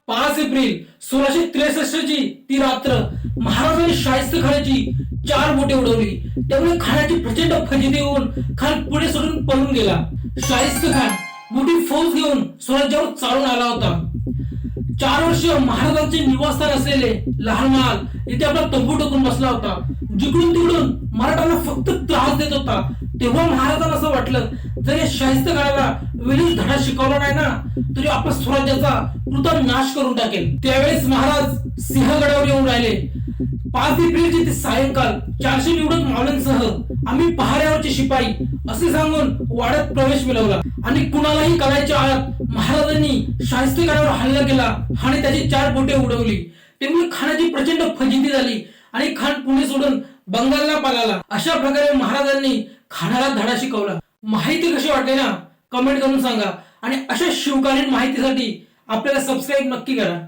5 April 1663 ची ती रात्र महाराजांनी शाहिस्तेखानाची 4 बोटे उडवली. त्यामुळे खानाची प्रचंड फजिती होऊन खान पुढे सोडून पळून गेला. शाहिस्तेखान मोठी फौज घेऊन स्वराज्यावर चालून आला होता. 4 वर्ष महाराजांचे निवासस्थान असलेले लहान महाल इथे आपला तंबू टाकून बसला होता. जिकडून तिकडून मराठांना फक्त त्रास देत होता. तेव्हा महाराजांना असं वाटलं, जर या शाहिस्तेखानाला वेळीच धडा शिकवला नाही ना, तरी आपल्या स्वराज्याचा कृता नाश करून टाकेल. त्यावेळेस महाराज सिंहगडावर येऊन राहिले. 5 एप्रिलची ती सायंकाळ 400 निवडक मावळ्यांसह आम्ही पहाऱ्यावरचे शिपाई असे सांगून वाड्यात प्रवेश मिळवला आणि कुणालाही कळायच्या आत महाराजांनी शाहिस्तेखानावर हल्ला केला आणि त्याची 4 बोटे उडवली. त्यामुळे खानाची प्रचंड फजिती झाली आणि खान पुणे सोडून बंगालला पळाला. अशा प्रकारे महाराजांनी खानाला धडा शिकवला. माहिती कशी वाटली ना, कमेंट करून सांगा आणि अशा शिवकालीन माहितीसाठी आपल्याला सबस्क्राईब नक्की करा.